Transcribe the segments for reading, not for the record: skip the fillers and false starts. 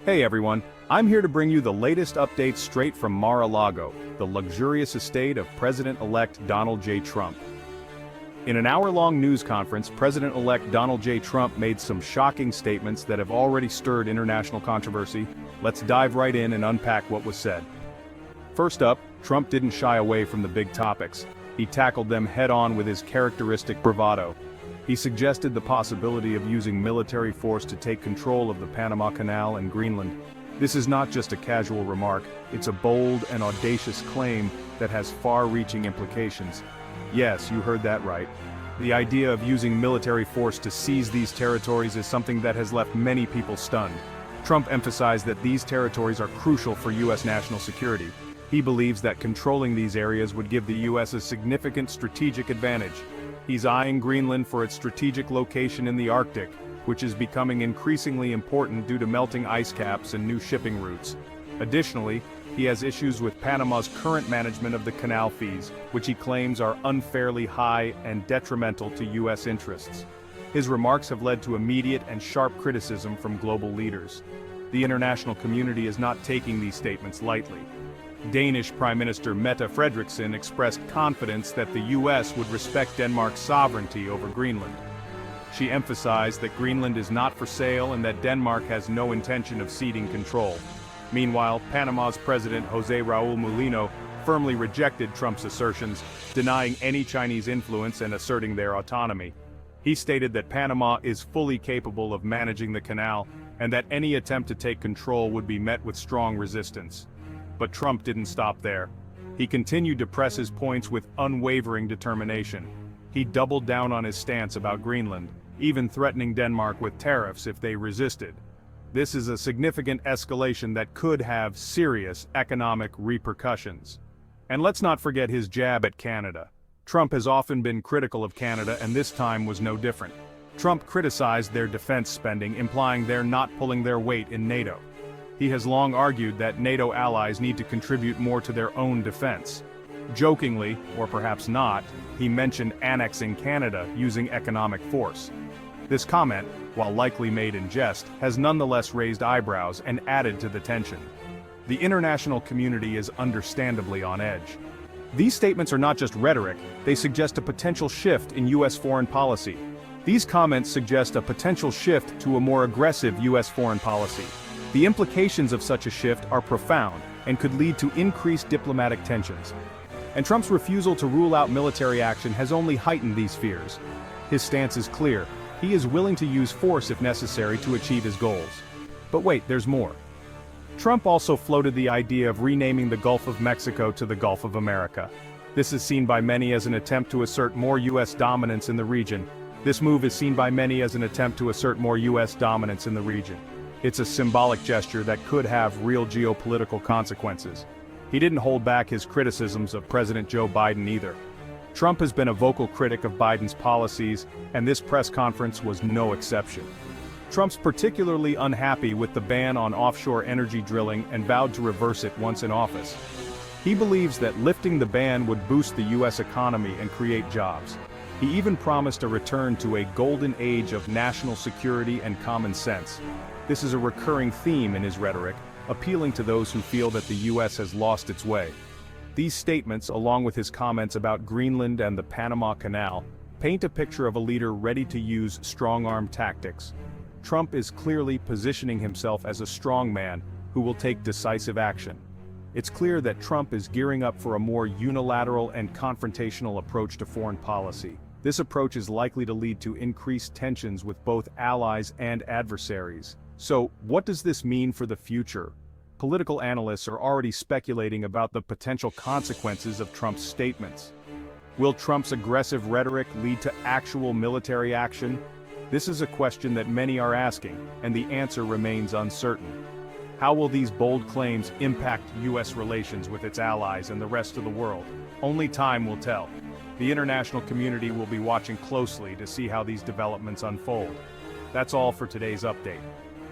Hey everyone, I'm here to bring you the latest updates straight from Mar-a-Lago, the luxurious estate of President-elect Donald J. Trump. In an hour-long news conference, President-elect Donald J. Trump made some shocking statements that have already stirred international controversy. Let's dive right in and unpack what was said. First up, Trump didn't shy away from the big topics. He tackled them head-on with his characteristic bravado. He suggested the possibility of using military force to take control of the Panama Canal and Greenland. This is not just a casual remark, it's a bold and audacious claim that has far-reaching implications. Yes, you heard that right. The idea of using military force to seize these territories is something that has left many people stunned. Trump emphasized that these territories are crucial for U.S. national security. He believes that controlling these areas would give the U.S. a significant strategic advantage. He's eyeing Greenland for its strategic location in the Arctic, which is becoming increasingly important due to melting ice caps and new shipping routes. Additionally, he has issues with Panama's current management of the canal fees, which he claims are unfairly high and detrimental to U.S. interests. His remarks have led to immediate and sharp criticism from global leaders. The international community is not taking these statements lightly. Danish Prime Minister Mette Frederiksen expressed confidence that the U.S. would respect Denmark's sovereignty over Greenland. She emphasized that Greenland is not for sale and that Denmark has no intention of ceding control. Meanwhile, Panama's President José Raúl Mulino firmly rejected Trump's assertions, denying any Chinese influence and asserting their autonomy. He stated that Panama is fully capable of managing the canal and that any attempt to take control would be met with strong resistance. But Trump didn't stop there. He continued to press his points with unwavering determination. He doubled down on his stance about Greenland, even threatening Denmark with tariffs if they resisted. This is a significant escalation that could have serious economic repercussions. And let's not forget his jab at Canada. Trump has often been critical of Canada, and this time was no different. Trump criticized their defense spending, implying they're not pulling their weight in NATO. He has long argued that NATO allies need to contribute more to their own defense. Jokingly, or perhaps not, he mentioned annexing Canada using economic force. This comment, while likely made in jest, has nonetheless raised eyebrows and added to the tension. The international community is understandably on edge. These statements are not just rhetoric, they suggest a potential shift in U.S. foreign policy. These comments suggest a potential shift to a more aggressive U.S. foreign policy. The implications of such a shift are profound and could lead to increased diplomatic tensions. And Trump's refusal to rule out military action has only heightened these fears. His stance is clear. He is willing to use force if necessary to achieve his goals. But wait, there's more. Trump also floated the idea of renaming the Gulf of Mexico to the Gulf of America. This is seen by many as an attempt to assert more U.S. dominance in the region. This move is seen by many as an attempt to assert more U.S. dominance in the region. It's a symbolic gesture that could have real geopolitical consequences. He didn't hold back his criticisms of President Joe Biden either. Trump has been a vocal critic of Biden's policies, and this press conference was no exception. Trump's particularly unhappy with the ban on offshore energy drilling and vowed to reverse it once in office. He believes that lifting the ban would boost the U.S. economy and create jobs. He even promised a return to a golden age of national security and common sense. This is a recurring theme in his rhetoric, appealing to those who feel that the U.S. has lost its way. These statements, along with his comments about Greenland and the Panama Canal, paint a picture of a leader ready to use strong-arm tactics. Trump is clearly positioning himself as a strong man who will take decisive action. It's clear that Trump is gearing up for a more unilateral and confrontational approach to foreign policy. This approach is likely to lead to increased tensions with both allies and adversaries. So, what does this mean for the future? Political analysts are already speculating about the potential consequences of Trump's statements. Will Trump's aggressive rhetoric lead to actual military action? This is a question that many are asking, and the answer remains uncertain. How will these bold claims impact U.S. relations with its allies and the rest of the world? Only time will tell. The international community will be watching closely to see how these developments unfold. That's all for today's update.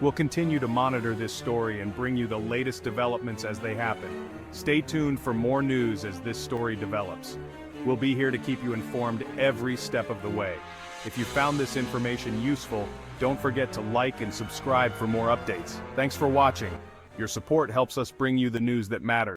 We'll continue to monitor this story and bring you the latest developments as they happen. Stay tuned for more news as this story develops. We'll be here to keep you informed every step of the way. If you found this information useful, Don't forget to like and subscribe for more updates. Thanks for watching. Your support helps us bring you the news that matters.